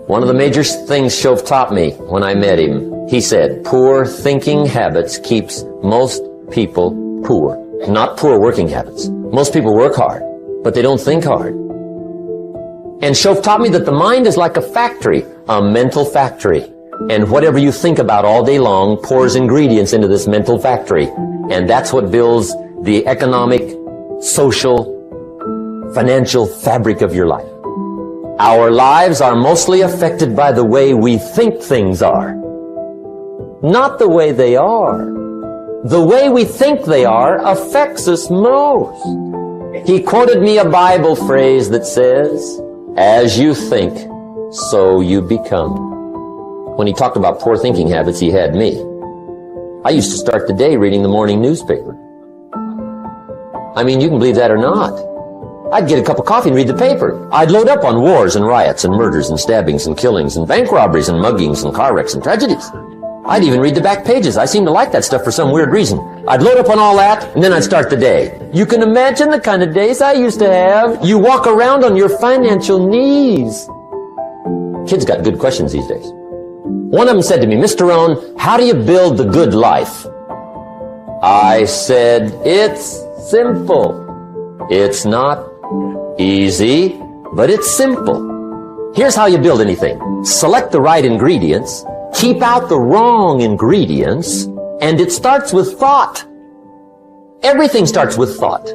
One of the major things Shove taught me when I met him, he said, poor thinking habits keeps most people poor. Not poor working habits. Most people work hard, but they don't think hard. And Shove taught me that the mind is like a factory, a mental factory. And whatever you think about all day long pours ingredients into this mental factory. And that's what builds the economic, social, financial fabric of your life. Our lives are mostly affected by the way we think things are, not the way they are. The way we think they are affects us most. He quoted me a Bible phrase that says, as you think, so you become. When he talked about poor thinking habits, he had me. I used to start the day reading the morning newspaper. I mean, you can believe that or not. I'd get a cup of coffee and read the paper. I'd load up on wars and riots and murders and stabbings and killings and bank robberies and muggings and car wrecks and tragedies. I'd even read the back pages. I seem to like that stuff for some weird reason. I'd load up on all that, and then I'd start the day. You can imagine the kind of days I used to have. You walk around on your financial knees. Kids got good questions these days. One of them said to me, Mr. Rohn, how do you build the good life? I said, it's simple. It's not easy, but it's simple. Here's how you build anything. Select the right ingredients, keep out the wrong ingredients, and it starts with thought. Everything starts with thought.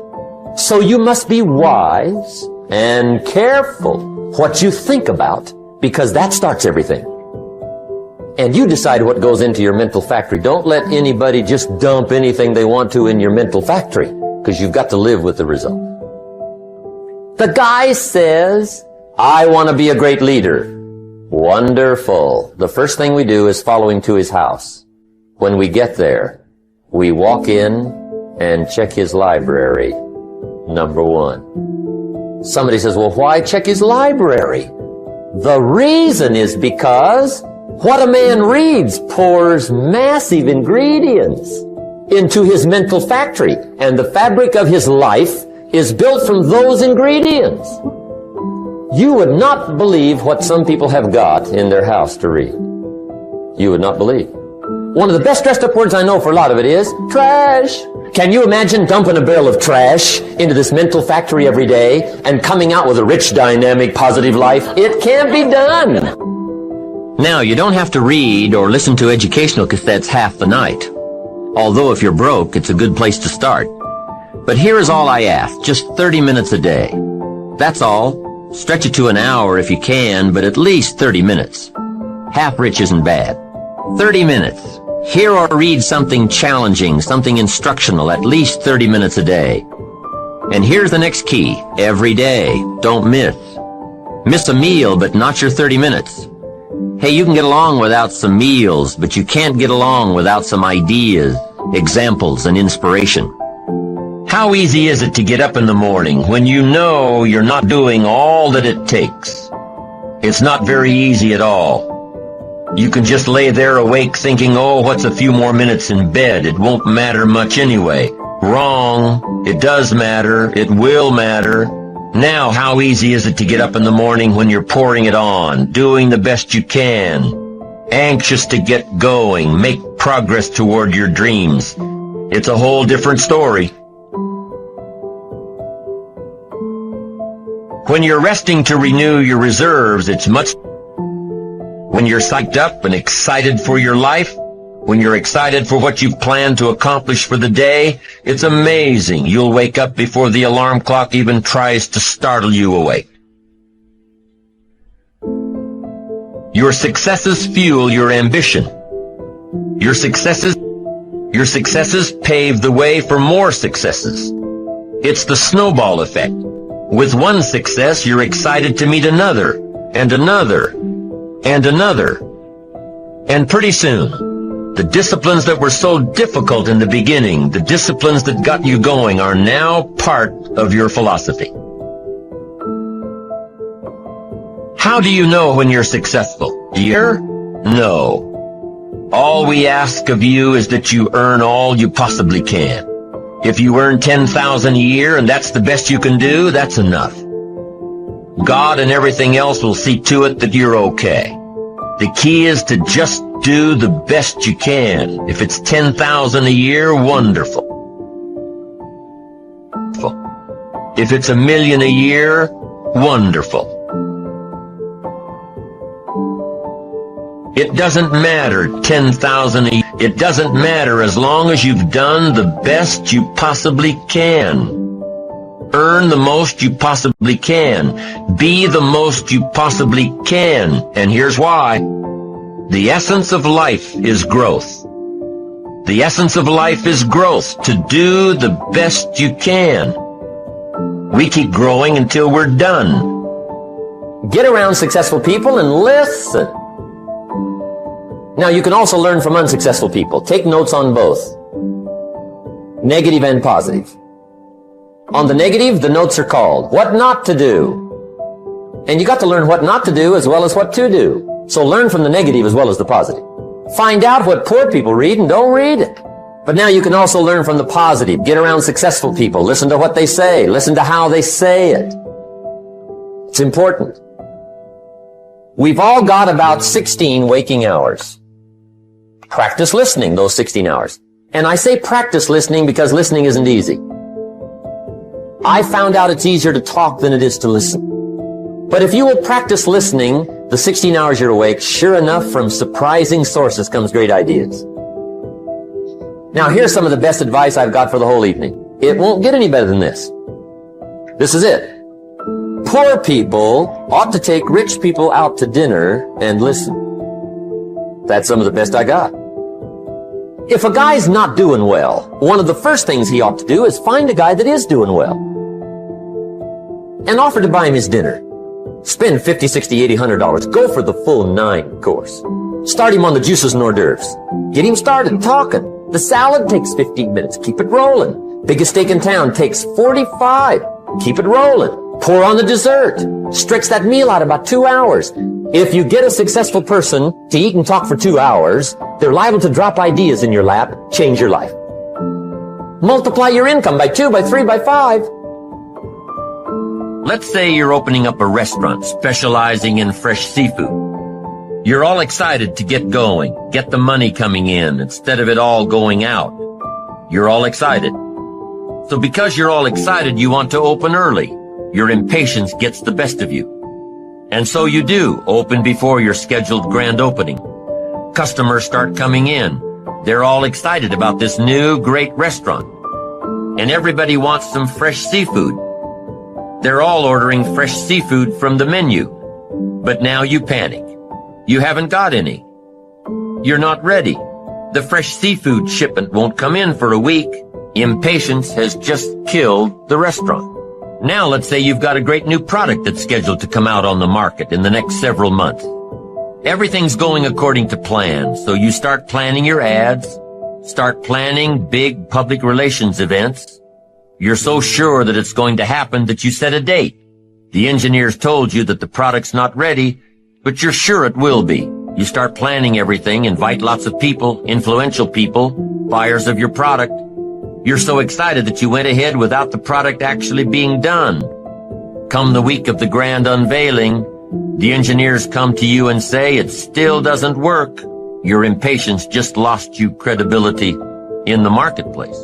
So you must be wise and careful what you think about, because that starts everything. And you decide what goes into your mental factory. Don't let anybody just dump anything they want to in your mental factory, because you've got to live with the result. The guy says, I want to be a great leader. Wonderful. The first thing we do is follow him to his house. When we get there, we walk in and check his library. Number one. Somebody says, well, why check his library? The reason is because what a man reads pours massive ingredients into his mental factory, and the fabric of his life is built from those ingredients. You would not believe what some people have got in their house to read. You would not believe. One of the best dressed up words I know for a lot of it is trash. Can you imagine dumping a barrel of trash into this mental factory every day and coming out with a rich, dynamic, positive life? It can't be done. Now, you don't have to read or listen to educational cassettes half the night. Although if you're broke, it's a good place to start. But here is all I ask, just 30 minutes a day. That's all. Stretch it to an hour if you can, but at least 30 minutes. Half rich isn't bad. 30 minutes. Hear or read something challenging, something instructional, at least 30 minutes a day. And here's the next key. Every day. Don't miss. Miss a meal, but not your 30 minutes. Hey, you can get along without some meals, but you can't get along without some ideas, examples, and inspiration. How easy is it to get up in the morning when you know you're not doing all that it takes? It's not very easy at all. You can just lay there awake thinking, oh, what's a few more minutes in bed? It won't matter much anyway. Wrong. It does matter. It will matter. Now, how easy is it to get up in the morning when you're pouring it on, doing the best you can, anxious to get going, make progress toward your dreams? It's a whole different story. When you're resting to renew your reserves, it's much. When you're psyched up and excited for your life, when you're excited for what you've planned to accomplish for the day, it's amazing. You'll wake up before the alarm clock even tries to startle you awake. Your successes fuel your ambition. Your successes pave the way for more successes. It's the snowball effect. With one success, you're excited to meet another, and another, and another. And pretty soon, the disciplines that were so difficult in the beginning, the disciplines that got you going, are now part of your philosophy. How do you know when you're successful? No. All we ask of you is that you earn all you possibly can. If you earn $10,000 a year and that's the best you can do, that's enough. God and everything else will see to it that you're okay. The key is to just do the best you can. If it's 10,000 a year, wonderful. If it's 1 million a year, wonderful. It doesn't matter, 10,000 a year. It doesn't matter as long as you've done the best you possibly can. Earn the most you possibly can. Be the most you possibly can. And here's why. The essence of life is growth. The essence of life is growth, to do the best you can. We keep growing until we're done. Get around successful people and listen. Now, you can also learn from unsuccessful people. Take notes on both. Negative and positive. On the negative, the notes are called What Not to Do. And you got to learn what not to do as well as what to do. So learn from the negative as well as the positive. Find out what poor people read and don't read it. But now you can also learn from the positive. Get around successful people. Listen to what they say. Listen to how they say it. It's important. We've all got about 16 waking hours. Practice listening those 16 hours. And I say practice listening because listening isn't easy. I found out it's easier to talk than it is to listen. But if you will practice listening the 16 hours you're awake, sure enough, from surprising sources comes great ideas. Now, here's some of the best advice I've got for the whole evening. It won't get any better than this. This is it. Poor people ought to take rich people out to dinner and listen. That's some of the best I got. If a guy's not doing well, one of the first things he ought to do is find a guy that is doing well and offer to buy him his dinner. Spend $50, $60, $80, $100. Go for the full 9 course. Start him on the juices and hors d'oeuvres. Get him started talking. The salad takes 15 minutes. Keep it rolling. Biggest steak in town takes 45. Keep it rolling. Pour on the dessert. Stretch that meal out about 2 hours. If you get a successful person to eat and talk for 2 hours, they're liable to drop ideas in your lap, change your life. Multiply your income by 2, by 3, by 5. Let's say you're opening up a restaurant specializing in fresh seafood. You're all excited to get going, get the money coming in instead of it all going out. You're all excited. So because you're all excited, you want to open early. Your impatience gets the best of you. And so you do open before your scheduled grand opening. Customers start coming in. They're all excited about this new great restaurant. And everybody wants some fresh seafood. They're all ordering fresh seafood from the menu. But now you panic. You haven't got any. You're not ready. The fresh seafood shipment won't come in for a week. Impatience has just killed the restaurant. Now let's say you've got a great new product that's scheduled to come out on the market in the next several months. Everything's going according to plan, so you start planning your ads, start planning big public relations events. You're so sure that it's going to happen that you set a date. The engineers told you that the product's not ready, but you're sure it will be. You start planning everything, invite lots of people, influential people, buyers of your product. You're so excited that you went ahead without the product actually being done. Come the week of the grand unveiling, the engineers come to you and say it still doesn't work. Your impatience just lost you credibility in the marketplace.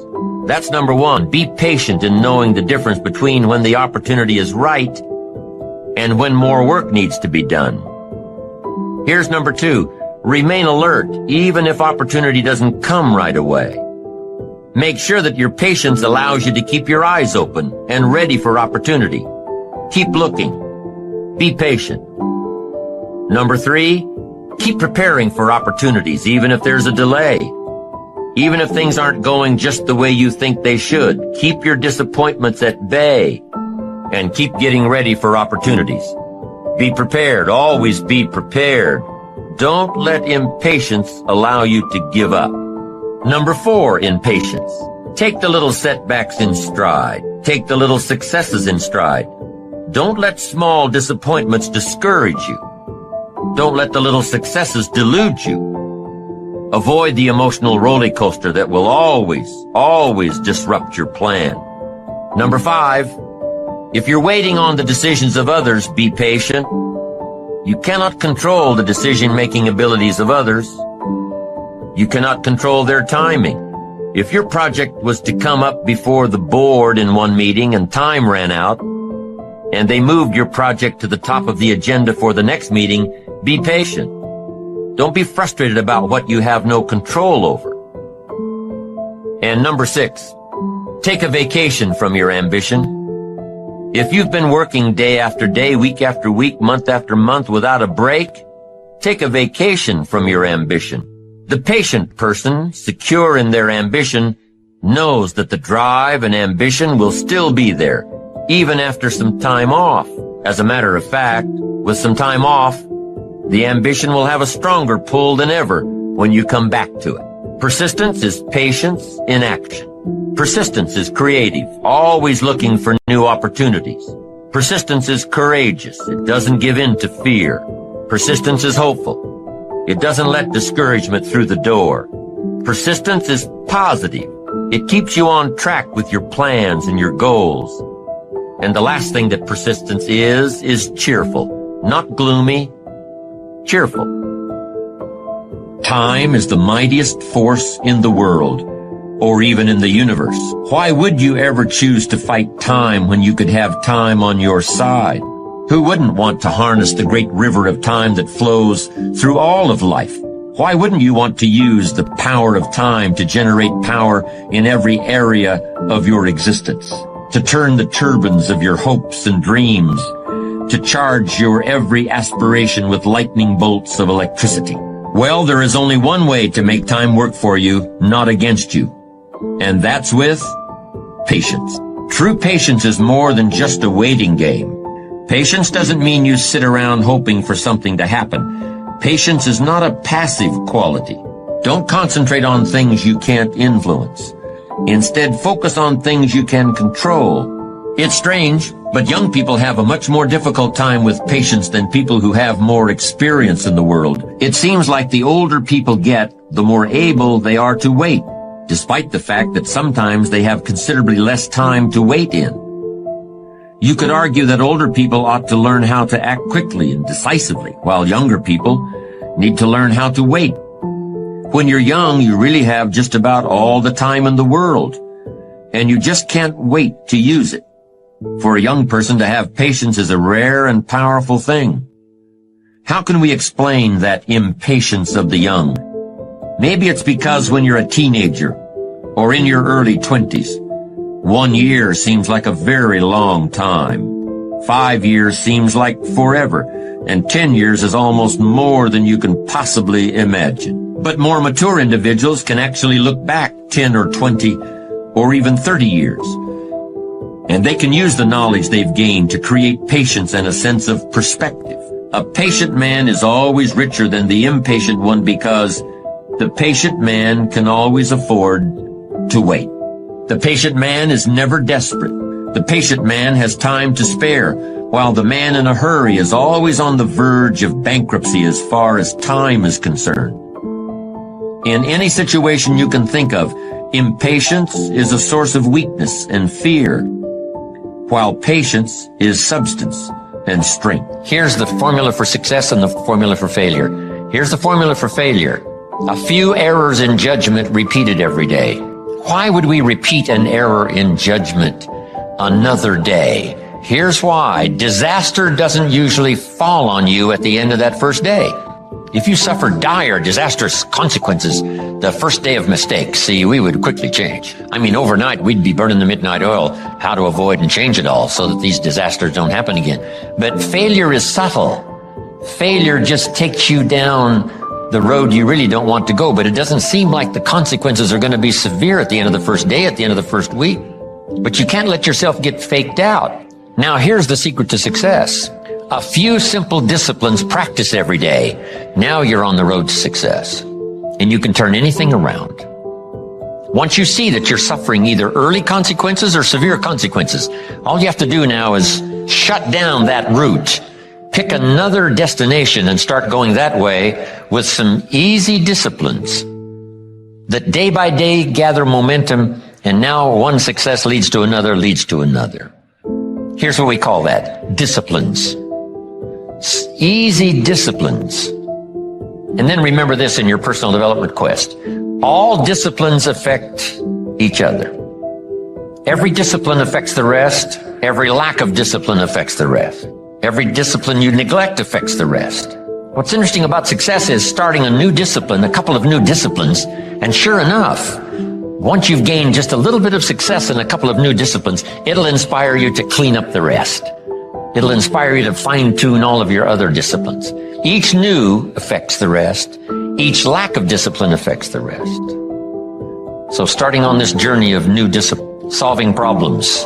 That's number one. Be patient in knowing the difference between when the opportunity is right and when more work needs to be done. Here's number two. Remain alert, even if opportunity doesn't come right away. Make sure that your patience allows you to keep your eyes open and ready for opportunity. Keep looking. Be patient. Number three, keep preparing for opportunities, even if there's a delay. Even if things aren't going just the way you think they should, keep your disappointments at bay and keep getting ready for opportunities. Be prepared. Always be prepared. Don't let impatience allow you to give up. Number four, impatience. Take the little setbacks in stride. Take the little successes in stride. Don't let small disappointments discourage you. Don't let the little successes delude you. Avoid the emotional roller coaster that will always disrupt your plan. Number five, If you're waiting on the decisions of others, be patient. You cannot control the decision-making abilities of others. You cannot control their timing. If your project was to come up before the board in one meeting and time ran out, and they moved your project to the top of the agenda for the next meeting, be patient. Don't be frustrated about what you have no control over. And number 6, take a vacation from your ambition. If you've been working day after day, week after week, month after month without a break, take a vacation from your ambition. The patient person, secure in their ambition, knows that the drive and ambition will still be there, even after some time off. As a matter of fact, with some time off, the ambition will have a stronger pull than ever when you come back to it. Persistence is patience in action. Persistence is creative, always looking for new opportunities. Persistence is courageous. It doesn't give in to fear. Persistence is hopeful. It doesn't let discouragement through the door. Persistence is positive. It keeps you on track with your plans and your goals. And the last thing that persistence is cheerful. Not gloomy, cheerful. Time is the mightiest force in the world, or even in the universe. Why would you ever choose to fight time when you could have time on your side? Who wouldn't want to harness the great river of time that flows through all of life? Why wouldn't you want to use the power of time to generate power in every area of your existence? To turn the turbines of your hopes and dreams, to charge your every aspiration with lightning bolts of electricity. Well, there is only one way to make time work for you, not against you. And that's with patience. True patience is more than just a waiting game. Patience doesn't mean you sit around hoping for something to happen. Patience is not a passive quality. Don't concentrate on things you can't influence. Instead, focus on things you can control. It's strange, but young people have a much more difficult time with patience than people who have more experience in the world. It seems like the older people get, the more able they are to wait, despite the fact that sometimes they have considerably less time to wait in. You could argue that older people ought to learn how to act quickly and decisively, while younger people need to learn how to wait. When you're young, you really have just about all the time in the world, and you just can't wait to use it. For a young person to have patience is a rare and powerful thing. How can we explain that impatience of the young? Maybe it's because when you're a teenager, or in your early 20s, 1 year seems like a very long time. 5 years seems like forever, and 10 years is almost more than you can possibly imagine. But more mature individuals can actually look back 10 or 20 or even 30 years. And they can use the knowledge they've gained to create patience and a sense of perspective. A patient man is always richer than the impatient one because the patient man can always afford to wait. The patient man is never desperate. The patient man has time to spare, while the man in a hurry is always on the verge of bankruptcy as far as time is concerned. In any situation you can think of, impatience is a source of weakness and fear, while patience is substance and strength. Here's the formula for success and the formula for failure. Here's the formula for failure. A few errors in judgment repeated every day. Why would we repeat an error in judgment another day? Here's why. Disaster doesn't usually fall on you at the end of that first day. If you suffer dire, disastrous consequences the first day of mistakes, see, we would quickly change. I mean, overnight, we'd be burning the midnight oil, how to avoid and change it all so that these disasters don't happen again. But failure is subtle. Failure just takes you down the road you really don't want to go, but it doesn't seem like the consequences are going to be severe at the end of the first day, at the end of the first week. But you can't let yourself get faked out. Now, here's the secret to success. A few simple disciplines practiced every day. Now you're on the road to success. And you can turn anything around. Once you see that you're suffering either early consequences or severe consequences, all you have to do now is shut down that route. Pick another destination and start going that way with some easy disciplines that day by day gather momentum, and now one success leads to another, leads to another. Here's what we call that. Disciplines. Easy disciplines. And then remember this in your personal development quest. All disciplines affect each other. Every discipline affects the rest. Every lack of discipline affects the rest. Every discipline you neglect affects the rest. What's interesting about success is starting a new discipline, a couple of new disciplines, and sure enough, once you've gained just a little bit of success in a couple of new disciplines, it'll inspire you to clean up the rest. It'll inspire you to fine-tune all of your other disciplines. Each new affects the rest. Each lack of discipline affects the rest. So starting on this journey of new discipline, solving problems,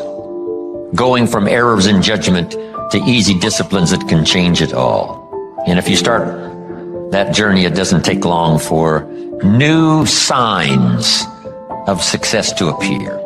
going from errors in judgment to easy disciplines that can change it all. And if you start that journey, it doesn't take long for new signs of success to appear.